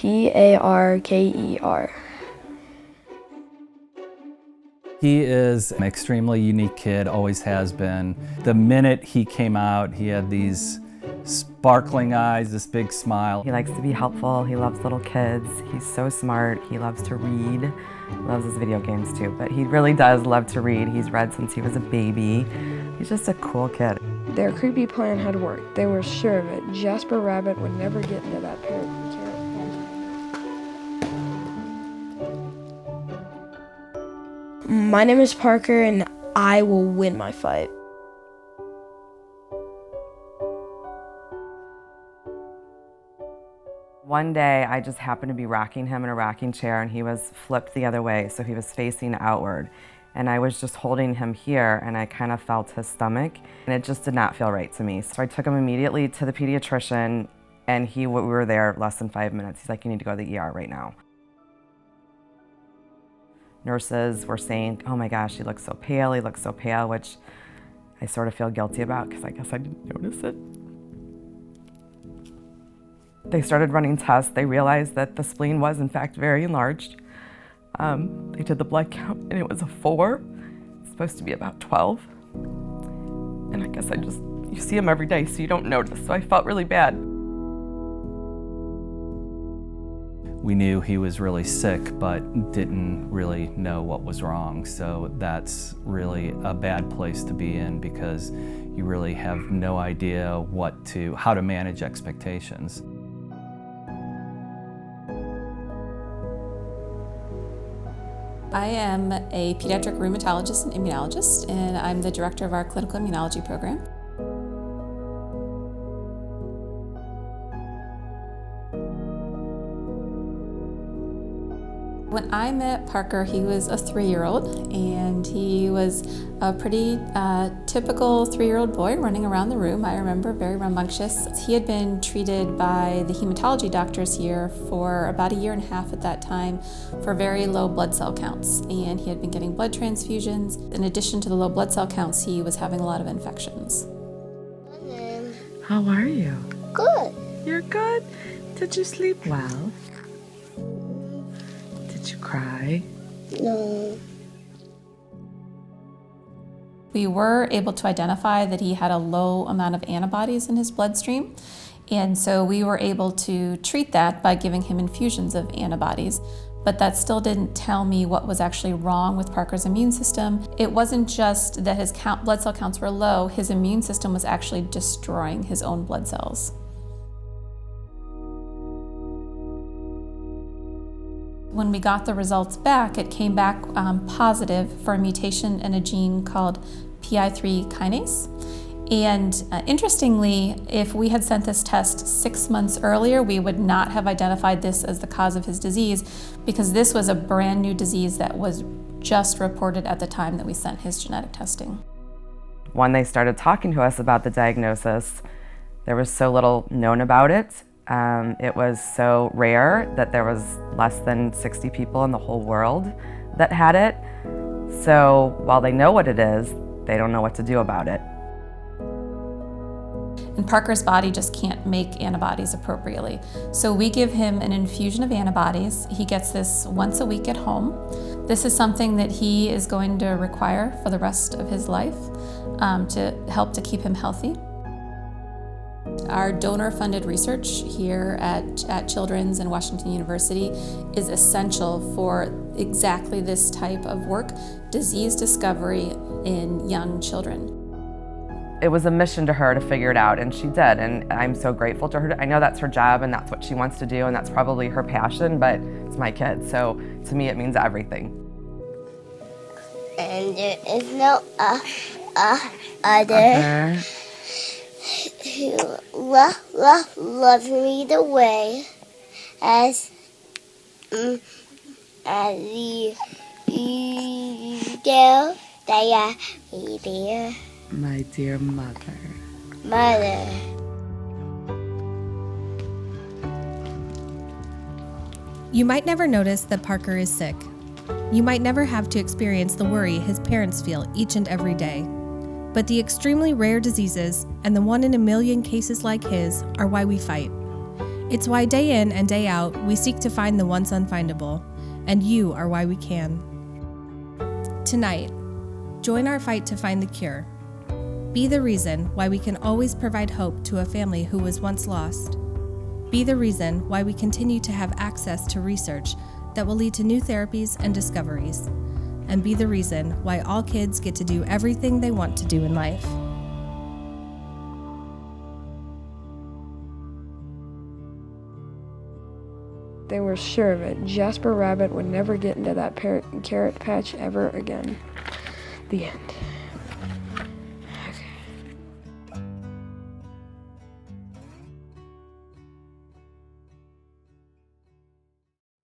Parker. He is an extremely unique kid, always has been. The minute he came out, he had these sparkling eyes, this big smile. He likes to be helpful, he loves little kids, he's so smart, he loves to read, loves his video games too, but he really does love to read. He's read since he was a baby. He's just a cool kid. Their creepy plan had worked. They were sure of it. Jasper Rabbit would never get into that parrot camp. My name is Parker, and I will win my fight. One day, I just happened to be rocking him in a rocking chair, and he was flipped the other way, so he was facing outward. And I was just holding him here, and I kind of felt his stomach, and it just did not feel right to me. So I took him immediately to the pediatrician, and we were there less than 5 minutes. He's like, "You need to go to the ER right now." Nurses were saying, "Oh my gosh, he looks so pale, which I sort of feel guilty about because I guess I didn't notice it. They started running tests. They realized that the spleen was in fact very enlarged. They did the blood count and it was a 4. It's supposed to be about 12. And I guess you see him every day so you don't notice, so I felt really bad. We knew he was really sick, but didn't really know what was wrong. So that's really a bad place to be in because you really have no idea how to manage expectations. I am a pediatric rheumatologist and immunologist, and I'm the director of our clinical immunology program. When I met Parker, he was a 3-year-old, and he was a pretty typical 3-year-old boy running around the room. I remember very rambunctious. He had been treated by the hematology doctors here for about 1.5 years at that time for very low blood cell counts, and he had been getting blood transfusions. In addition to the low blood cell counts, he was having a lot of infections. How are you? Good. You're good? Did you sleep well? Did you cry? No. We were able to identify that he had a low amount of antibodies in his bloodstream, and so we were able to treat that by giving him infusions of antibodies. But that still didn't tell me what was actually wrong with Parker's immune system. It wasn't just that his blood cell counts were low, his immune system was actually destroying his own blood cells. When we got the results back, it came back positive for a mutation in a gene called PI3 kinase. And interestingly, if we had sent this test 6 months earlier, we would not have identified this as the cause of his disease because this was a brand new disease that was just reported at the time that we sent his genetic testing. When they started talking to us about the diagnosis, there was so little known about it. It was so rare that there was less than 60 people in the whole world that had it. So while they know what it is, they don't know what to do about it. And Parker's body just can't make antibodies appropriately. So we give him an infusion of antibodies. He gets this once a week at home. This is something that he is going to require for the rest of his life to help to keep him healthy. Our donor-funded research here at Children's and Washington University is essential for exactly this type of work, disease discovery in young children. It was a mission to her to figure it out, and she did, and I'm so grateful to her. I know that's her job, and that's what she wants to do, and that's probably her passion, but it's my kid, so to me it means everything. And there is no other who loves me the way as you do, dear. My dear mother. Mother. You might never notice that Parker is sick. You might never have to experience the worry his parents feel each and every day. But the extremely rare diseases and the 1 in a million cases like his are why we fight. It's why day in and day out we seek to find the once unfindable, and you are why we can. Tonight, join our fight to find the cure. Be the reason why we can always provide hope to a family who was once lost. Be the reason why we continue to have access to research that will lead to new therapies and discoveries. And be the reason why all kids get to do everything they want to do in life. They were sure of it. Jasper Rabbit would never get into that carrot patch ever again. The end.